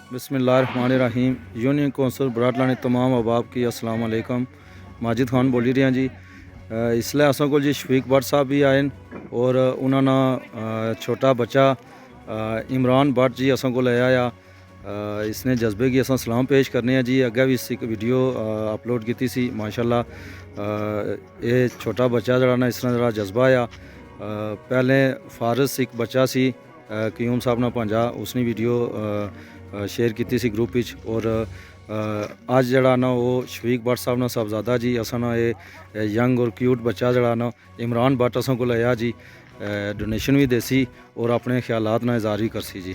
बिस्मिल्लाहिर्रहमानिर्रहीम। Union council बराटला ने तमाम अहबाब की अस्सलाम वालेकुम। माजिद खान बोली रहा जी। इसलिए असा को जी शफीक भट्ट साहब भी आए और उन्होंने छोटा बच्चा इमरान भट्ट जी असा को ले आया। इसने जज्बे की असा सलाम पेश करने हैं जी। अगे भी इस एक वीडियो अपलोड की सी। माशाल्लाह ये छोटा बच्चा जरा ना इस तरह जरा जज्बा आ। पहले फारस एक बच्चा सी क्यूम साहब ना भांजा, उसने वीडियो शेयर की सी ग्रुप विच। और अज जरा ना वो शफीक भट्ट साहब ना साहबजादा जी असा ना ये यंग और क्यूट बच्चा जरा ना इमरान भट्ट असा को लाया जी। डोनेशन भी देसी और अपने ख्यालात ना इज़हार भी करसी जी।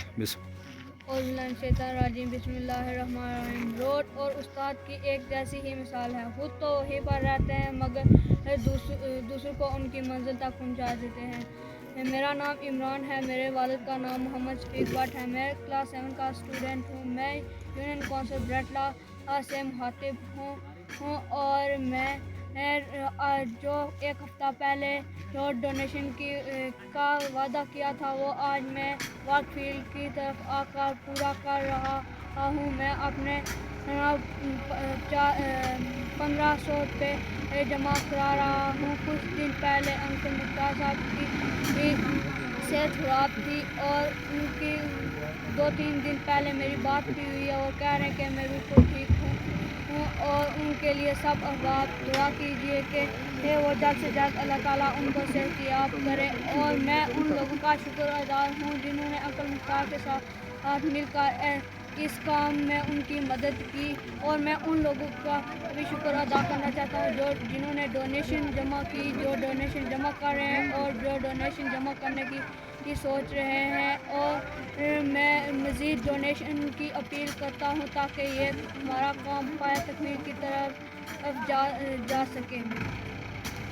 बिस्मिल्लाहिर्रहमानिर्रहीम। रोड और उस्ताद की एक जैसी ही मिसाल है। खुद तो वहीं पर रहते हैं मगर दूसरों को उनकी मंजिल तक पहुंचा देते हैं। मेरा नाम इमरान है। मेरे वालिद का नाम मोहम्मद शफीक भट्ट है। मैं क्लास 7 का स्टूडेंट हूँ। मैं यूनियन कौंसिल बराटला से मुखातिब हूँ और मैं जो एक हफ़्ता पहले जो डोनेशन का वादा किया था वो आज मैं वर्क फील्ड की तरफ आकर पूरा कर रहा हूँ। मैं अपने 1500 रुपये जमा करा रहा हूँ। कुछ दिन पहले अंकल मुख्तार साहब की सेहत खराब थी और उनकी 2-3 दिन पहले मेरी बात भी हुई है और कह रहे हैं कि मैं बिल्कुल ठीक हूँ और उनके लिए सब अहबाब दुआ कीजिए कि वो जल्द से जल्द अल्लाह ताला उनको सेहतियाब करे। और मैं उन लोगों का शुक्रगुज़ार हूँ जिन्होंने अंकल मुख्तार के साथ मिलकर इस काम में उनकी मदद की। और मैं उन लोगों का भी शुक्र अदा करना चाहता हूँ जिन्होंने डोनेशन जमा की, जो डोनेशन जमा कर रहे हैं और जो डोनेशन जमा करने की सोच रहे हैं। और मैं मज़ीद डोनेशन की अपील करता हूँ ताकि ये हमारा काम पाया तकमील की तरफ जा सके।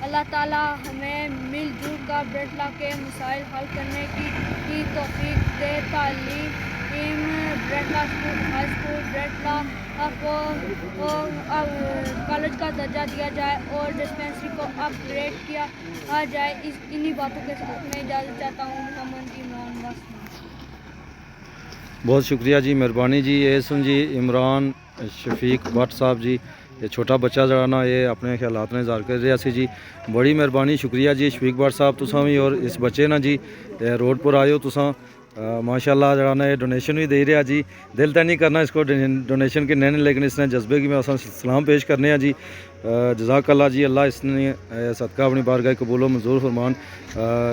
अल्लाह ताला हमें मिलजुल कर बराटला के मसाइल हल करने की तौफीक दे। तालीम बराटला स्कूल, हाई स्कूल बराटला को कॉलेज का दर्जा दिया जाए और डिस्पेंसरी को अपग्रेड किया जाए। इन्हीं बातों के साथ मैं इजाज़त चाहता हूँ। मोहम्मद इमरान बस। बहुत शुक्रिया जी, मेहरबानी जी। ये सुन जी इमरान शफीक भट्ट साहब जी, ये छोटा बच्चा जरा ना ये अपने ख्यालात ने इज़हार कर रहा सी जी। बड़ी मेहरबानी, शुक्रिया जी शफीक भट्ट साहब तुसां भी। और इस बच्चे ना जी रोड पर आयो तुसां माशाल्लाह जरा ना ये डोनेशन भी दे रहा जी। दिल तो नहीं करना इसको डोनेशन के नैन, लेकिन इसने जज्बे की मैं सलाम पेश करने हैं जी। जज़ाकल्लाह जी। अल्लाह इसने सदका अपनी बारगाह कबूलो मंजूर फरमान।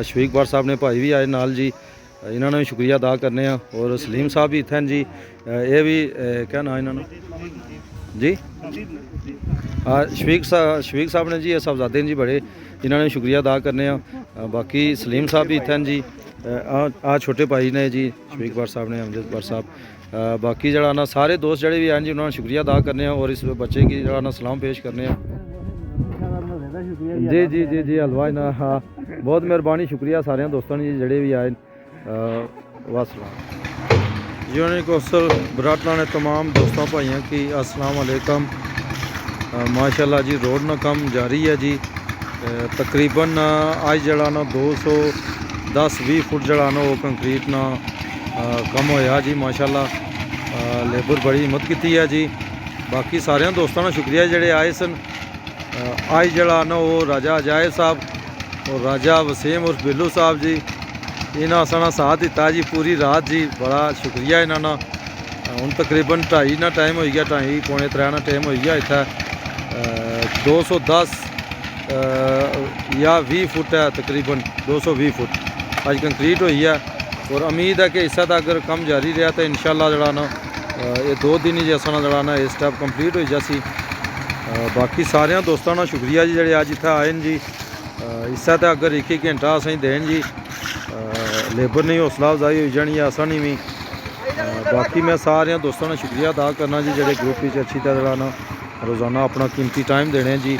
शफीक भट्ट साहब ने भाई भी आए नाल जी, इन्होंने भी शुक्रिया अदा करने। और सलीम साहब भी इतने जी, ये भी क्या ना इन्होंने जी शफीक साहब ने जी साहबजादे जी बड़े, इन्होंने शुक्रिया अदा करने। बाकी सलीम साहब भी इतने जी, आ छोटे भाई ने जी शफीक भट्ट साहब ने, अमजद भट्ट साहब। बाकी जरा ना सारे दोस्त जड़े भी हैं जी, उन्होंने शुक्रिया अदा करने और इस बच्चे की जरा ना सलाम पेश करने। जी जी जी जी हलवा ना, हाँ बहुत मेहरबानी, शुक्रिया सारे दोस्तों ने जी जड़े भी आए। वासलाम। यूनियन कौंसल बराटला ने तमाम दोस्तों भाइयों की अस्सलाम वालेकुम। माशाल्लाह जी रोड ना काम जारी है जी। तकरीबन आज जड़ा ना 210-20 फुट जड़ा ना वो कंक्रीट ना कम होया जी। माशाल्लाह लेबर बड़ी हिम्मत की है जी। बाकी सारे दोस्तों का शुक्रिया जड़े आए सन। आज जड़ा ना वो राजा अजायब साहब और राजा वसीम और बिल्लू साहब जी, इन्होंने साना साथ दिता जी पूरी रात जी। बड़ा शुक्रिया इन्होंने। हूँ तकरीबन 2:30 ना टाइम हो गया, 2:30-3 ना टाइम हो गया। इतना 210 या 20 फुट है, तकरीबन 220 फुट आज कंक्रीट हुई है। और उम्मीद है कि इस अगर कम जारी रहा तो इंशाल्लाह जड़ा ना ये 2 दिन ही जैसा ना जड़ा ना ये स्टेप कंप्लीट हो जासी। बाकी सारे दोस्तों का शुक्रिया जी जड़े अज इतना आए जी। इस अगर 1 घंटा असें देन जी, लेबर नहीं हौसला अफजाई हो जानी है, असा नहीं भी। बाकी मैं सारे दोस्तों का शुक्रिया अदा करना जी जड़े ग्रुप में अच्छी तरह ना रोज़ाना अपना कीमती टाइम देने जी।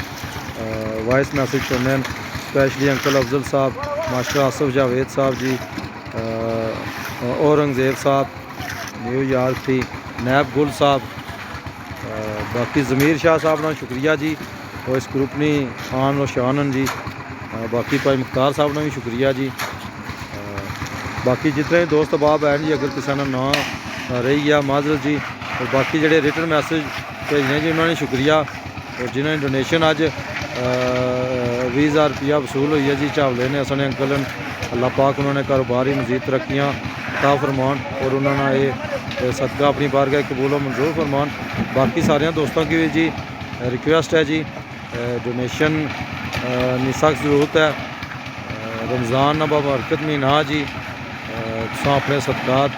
वॉइस मैसेज सुनने, स्पेशली अंकल अफजल साहब, मास्टर आसफ जावेद साहब जी, औरंगजेब साहब न्यूयॉर्क थी, नैब गुल साहब, बाकी ज़मीर शाह साहब ना शुक्रिया जी। और इस ग्रुप ने आन और शानन जी। बाकी भाई मुख्तार साहब ने भी शुक्रिया जी। बाकी जितने दोस्त अहबाब हैं जी, अगर किसी ने ना रही है माजरत जी। और बाकी ਜਿਹੜੇ रिटन मैसेज भेजने जी उन्होंने शुक्रिया। और जिन्होंने डोनेशन अज 20,000 रुपया वसूल हुई है जी चावले ने असने अंकल अल्लाह पाक उन्होंने कारोबार ही मजीद तरक्कियाँ अता फरमान और उन्होंने ये सदका अपनी बारगाह कबूल व मंजूर फरमान। बाकी सारे दोस्तों की भी जी रिक्वेस्ट है जी डोनेशन की सख्त ज़रूरत है। रमज़ान बाबरकत महीना जी तुम अपने सदकात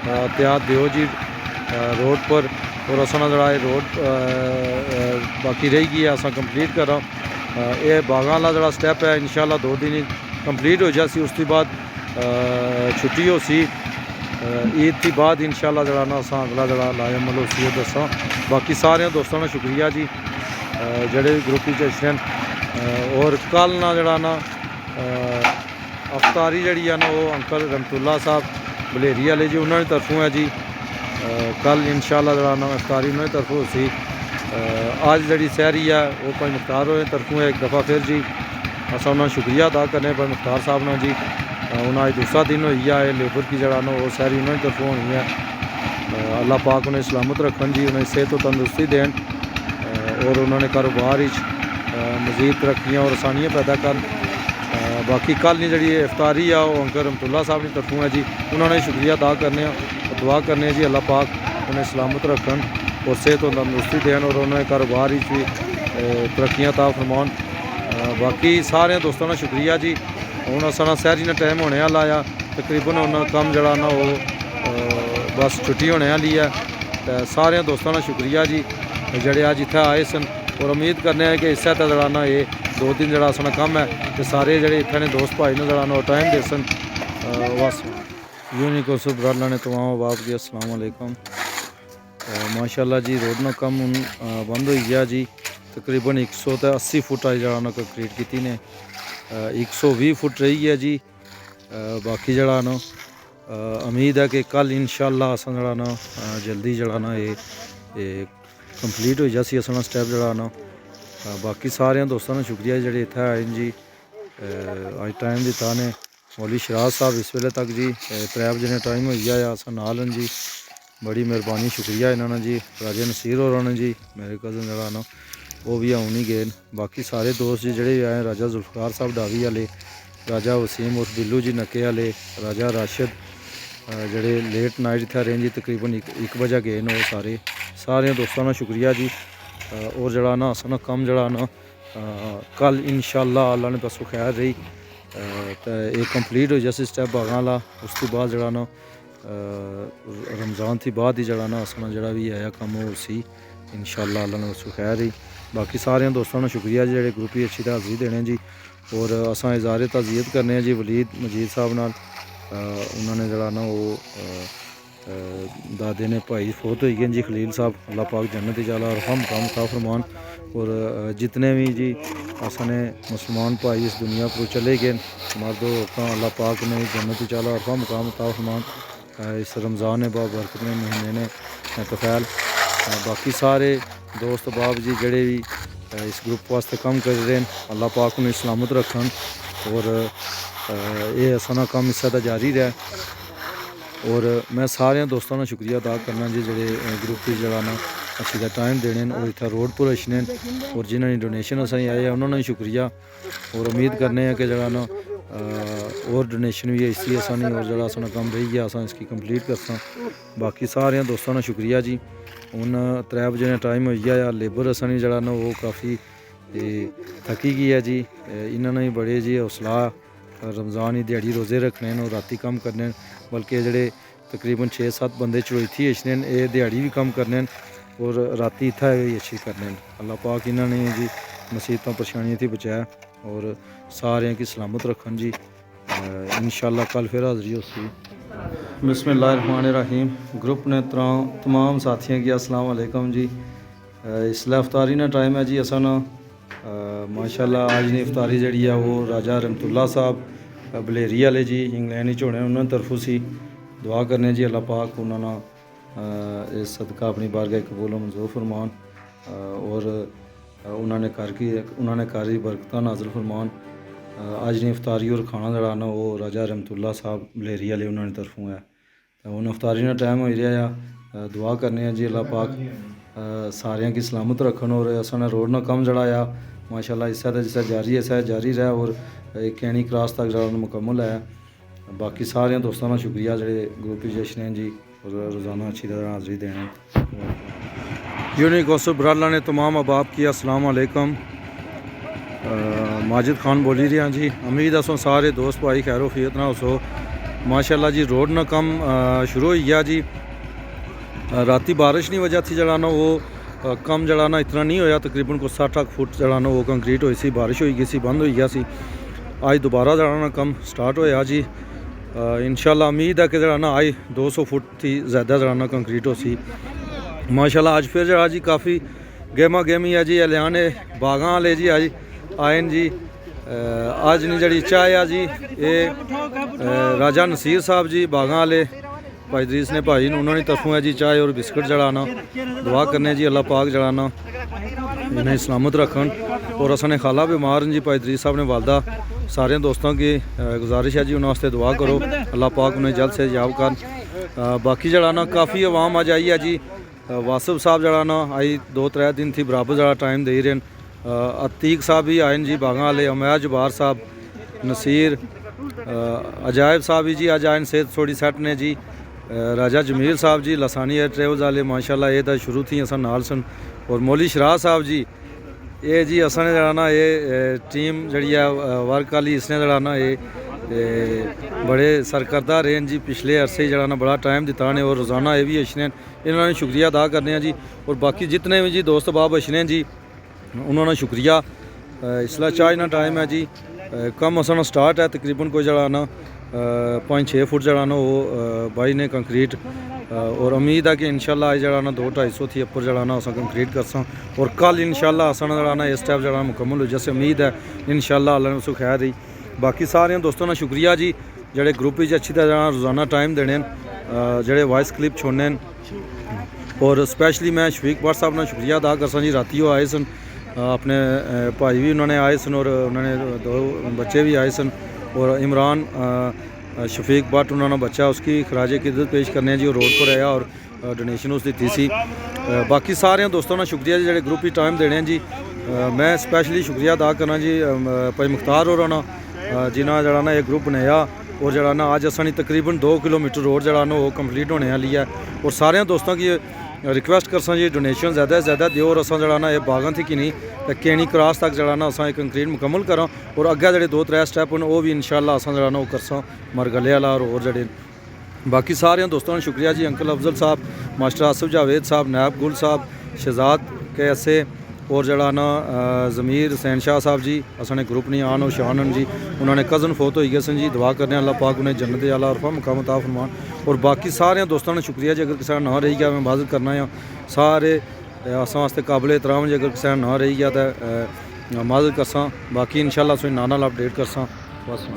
एहतियात दियो जी रोड पर। और असना जरा रोड बाकी रही गई है असा कंप्लीट करा ये बागां वाला जरा स्टैप है इंशाल्लाह 2 दिन कंप्लीट हो जासी। उसके बाद छुट्टी हो सी ईद के बाद इंशाल्लाह जरा ना असा अगला जरा लाजमल हो सी दसा। बाकी सारे दोस्तों का शुक्रिया जी जड़े भी ग्रुप अच्छे। और कल ना जरा ना अफ्तारी जड़ी है ना वो अंकल रहमतुल्ला साहब बलेरी वाले जी उन्होंने तरफों है जी कल इंशाल्लाह जरा ना अफ्तारी उन्होंने तरफों सी। आज जी सहरी है वो भाई मुख्तार हो तरफों है एक दफ़ा फिर जी असा उन्होंने शुक्रिया अदा करने भाई मुख्तार साहब ना जी। उन्हें अज दूसरा दिन हुई है लेबर की जरा ना वो सहरी उन्होंने तरफों हुई है। अल्लाह पाक उन्हें सलामत रखन जी उन्हें सेहत और तंदुरुस्ती देन और उन्होंने कारोबार मज़ीद तरक्कियाँ और आसानियाँ पैदा कर। बाकी कल नहीं जी इफ्तारी आ वो अंकल रहमतुल्ला साहब की तरफों है जी उन्होंने शुक्रिया अदा करने और दुआ करने जी अल्लाह पाक उन्हें सलामत रखन और सेहत और तंदुरुस्ती देन और उन्होंने कारोबार भी तरक्कियाँ अता फरमान। बाकी सारे दोस्तों का शुक्रिया जी। हूँ असा सहरी ने टाइम होने वाला आ तकरीबन उन्होंने कम जरा ना वो बस छुट्टी होने वाली है। तो सारे दोस्तों का शुक्रिया जी जड़े अज इतना आए सन और उम्मीद करने हैं कि इस जरा ना ये 2 दिन जरा असना कम है तो सारे जड़े इतने दोस्त भाई ने जरा ना टाइम दे सन बस यूनिक ब्राला ने तमाम बाप जी अस्सलाम वालेकुम। माशाल्लाह जी रोड ना कम हूँ बंद हो गया जी तकरीबन 180 फुट आज जरा ना कंक्रीट की ने 120 फुट रही है जी। बाकी जरा ना उम्मीद है कि कल इंशाल्लाह असा जरा ना जल्दी जरा ना ये कंप्लीट हो जासी असना स्टैप जरा ना। बाकी सारे दोस्तों का शुक्रिया जो इतने आए जी अज टाइम दिता ने मौलवी शराज साहब इस वेले तक जी 3 बजे टाइम हो गया अस नाल जी बड़ी मेहरबानी शुक्रिया इन्होंने जी। राजा नसीर और जी मेरे कज़न जरा ना वो भी आउन ही गए। बाकी सारे दोस्त जी जोड़े भी आए राजा जुल्फकार साहब डावी वाले राजा वसीम उर्फ बिल्लू जी नके वाले राजा राशिद जोड़े लेट नाइट इतना रहे जी तकरीबन 1 बजे गए वो सारे दोस्तों का शुक्रिया जी। और जरा ना असना कम जरा ना कल इंशाल्लाह अल्लाह ने बसो खैर रही तो एक कंप्लीट हो जैसे स्टैप बागां वाला। उसके बाद जरा ना रमज़ान थी बाद ही जरा ना असना जरा भी आया कम हो सी इंशाल्लाह अल्लाह ने बसो खैर रही। बाकी सारे दोस्तों का शुक्रिया जी जोड़े ग्रुप ही अच्छी हाज़री देने जी। और असा इज़हारे तज़ीयत करने जी वलीद मजीद साहब नाल उन्होंने जरा ना वो दादे ने भाई फोत हो गए जी खलील साहब अल्लाह पाक जन्नत जाला और हम काम का फरमान। और जितने भी जी असने मुसलमान भाई इस दुनिया पर चले गए मर्दो अल्लाह पाक ने जन्नत जाला और हम काम का फरमान इस रमज़ान ने बाबरकत में महीने ने कफैल। बाकी सारे दोस्त बाब जी जड़े भी इस ग्रुप वास्ते कम कर रहे हैं अल्लाह पाक उन्हें सलामत रखन और ये असना कम इस जारी रहे। और मैं सारे दोस्तों का शुक्रिया अदा करना जी जोड़े ग्रुप की जरा ना अच्छी का टाइम देने और इतना रोड पर अच्छने और जिन्होंने डोनेशन असें आए उन्होंने भी शुक्रिया। और उम्मीद करने हैं कि जरा ना और डोनेशन भी इसी आसानी और जरा असना कम रही गया असा इसकी कंप्लीट करसा। बाकी सारे दोस्तों का शुक्रिया जी। हूँ 3 बजे टाइम हो गया लेबर असनी जरा ना वो काफ़ी थकी गई है जी। इन्होंने भी बड़े जी हौसला रमज़ान ही दिहाड़ी रोज़े रखने और राती कम करने बल्कि जोड़े तकरीबन 6-7 बंदे चलोथी अच्छने ये दिहाड़ी भी कम करने और राती इतना भी अच्छी करने। अल्लाह पाक इन्होंने जी मुसीबतों परेशानियों थी बचाया और सारे की सलामत रखन जी। इंशाल्लाह कल फिर हाज़री होगी। बिस्मिल्लाहिर्रहमानिर्रहीम। ग्रुप ने तमाम साथियों की अस्सलाम वालेकुम जी। इसलिए इफ्तारी ना टाइम है जी असा ना माशाल्लाह आज ने इफ्तारी जी है वो राजा रहमतुल्ला साहब बलेरी वाले जी इंग्लैंड होने उन्होंने तरफों सी दुआ करने जी अल्लाह पाक उन्होंने इस सदका अपनी बारगाह कबूल मंजूर फरमान और उन्होंने कारी बरकत नाज़िल फरमान। आज ने इफ्तारी और खाना जड़ा ना वो राजा रहमतुल्ला साहब बलेरी वाले उन्होंने तरफों है ਹੁਣ ਅਫਤਾਰੀ ਦਾ ਟਾਈਮ ਹੋ ਰਿਹਾ ਆ ਦੁਆ ਕਰਨੇ ਆ ਜੀ ਅੱਲਾਹ ਪਾਕ ਸਾਰਿਆਂ की सलामत रखन और असां रोड ना कम जड़ा आ माशाल्लाह इस जिस जारी है जारी रहा और एक कैनी क्रॉस तक जड़ा मुकम्मल है बाकी सारे दोस्तों का शुक्रिया ਜਿਹੜੇ ग्रुप जश्न हैं जी और रोज़ाना अच्छी तरह हाज़री देने यूनिक गौसफ बराला ने तमाम अहबाब की अस्सलाम वालेकुम माजिद खान बोली रहा जी उम्मीद असों सारे दोस्त भाई खैरो फियत ना हो माशाल्लाह जी रोड ना कम शुरू हो गया जी राती बारिश की वजह थी जड़ा ना वो कम जड़ा ना इतना नहीं होया तकरीबन कुछ 60 फुट जड़ा ना वो कंक्रीट हुई सी बारिश हो गई सी बंद हो गया सी आज दोबारा जड़ा ना कम स्टार्ट होया जी इंशाल्लाह उम्मीद है कि जड़ा ना आज 200 फुट थी ज़्यादा जड़ा ना कंक्रीट हो सी माशाल्लाह आज फिर जड़ा जी काफ़ी गेमा गेमी है जी एलियाने बागां वाले जी आज आए जी आज नहीं जड़ी चाय आ जी ये राजा नसीर साहब जी बागां वाले भाई दरीस ने भाई उन्होंने तरफों है जी चाय और बिस्कुट जड़ाना दुआ करने जी अल्लाह पाक जड़ाना इन्हें सलामत रखन और असने खाला बीमार जी भाई दरीस साहब ने वालदा सारे दोस्तों की गुजारिश है जी उन्होंने दुआ करो अल्लाह पाक उन्हें जल्द से याब कर बाकी जड़ाना काफ़ी आवाम आज आई है जी वासिफ साहब जड़ाना आई 2-3 दिन थी बराबर जड़ा टाइम दे रहे अतीक साहब भी आए जी बागां वाले उमैर जबार साहब नसीर अजायब साहब भी जी अज आए सेहत थोड़ी सैट ने जी राजा जमील साहब जी लसानी एयर ट्रेवल्स वाले माशाल्लाह ये तो शुरू थी असा नाल सन और मौली शराह साहब जी ये जी असा ने जड़ा ना ये टीम जड़ी है वर्क वाली इसने जड़ा ना ये बड़े सरकर्दा रहे जी पिछले अरसे जड़ा ना बड़ा टाइम दिता ने और रोज़ाना ये भी अच्छे इन्होंने शुक्रिया अदा करने जी और बाकी जितने भी जी दोस्त बाब अच्छे जी उन्होंने शुक्रिया इसला चाय ना टाइम है जी कम असा स्टार्ट है तकरीबन कोई जड़ा ना 5-6 फुट जड़ा ना वो भाई ने कंक्रीट और उम्मीद है कि इंशाल्लाह आज जड़ा ना 200-250 थी ऊपर जड़ा ना अस कंक्रीट करसा और कल इंशाल्लाह असा जड़ा ना इस टाइप जड़ा मुकम्मल हो जैसे उम्मीद है इंशाल्लाह अल्लाह ने उसको खैर रही बाकी सारे दोस्तों का शुक्रिया जी जेडे ग्रुप अच्छी तरह रोज़ाना टाइम देने जेडे वॉइस क्लिप छोड़ने और स्पैशली मैं शफीक भट्ट साहब का शुक्रिया अदा करसा जी राती वो आए सन अपने भाई भी उन्होंने आए सन और उन्होंने 2 बच्चे भी आए सन और इमरान शफीक भट्ट उन्होंने बच्चा उसकी खराज क़िदरत पेश करने जी और रोड पर आया और डोनेशन उस दी सी बाकी सारे दोस्तों का शुक्रिया जी जेडे ग्रुप ही टाइम देने जी मैं स्पैशली शुक्रिया अदा करना जी भाई मुख्तार होर ना जिन्हें जड़ा ना एक ग्रुप बनाया और जड़ा ना अज असानी तकरीबन 2 किलोमीटर रोड जड़ा ना वो कंप्लीट होने वाली है और सारे दोस्तों की रिक्वेस्ट करसा जी डोनेशन ज़्यादा से ज़्यादा दियो और असा जड़ा ना ये बागां थी कि नहीं तो केनी क्रॉस तक जड़ा ना असा कंक्रीट मुकम्मल करा और अगे जड़े 2-3 स्टैप वो भी इंशाल्लाह असा जड़ा ना वो करसा मरगले वाला और जड़े बाकी सारे दोस्तों का शुक्रिया जी अंकल अफजल साहब मास्टर आसिफ जावेद साहब नैब गुल साहब शहजाद के ऐसे और जड़ा ना ज़मीर हुसैन शाह साहब जी असने ग्रुप नहीं आन और शाहन जी उन्होंने कज़न फोत हो गए सन जी दुआ करने अल्लाह पाक उन्हें जन्नत आला अरफा मुकाम अता फरमान और बाकी सारे दोस्तों का शुक्रिया जी अगर किसी ना रही गया मैं माजर करना है सारे अस वास्ते काबिल एहतराम जी अगर किसी ना रही गया तो माजर करसा बाकी इंशाल्लाह नाल अपडेट करसा बस।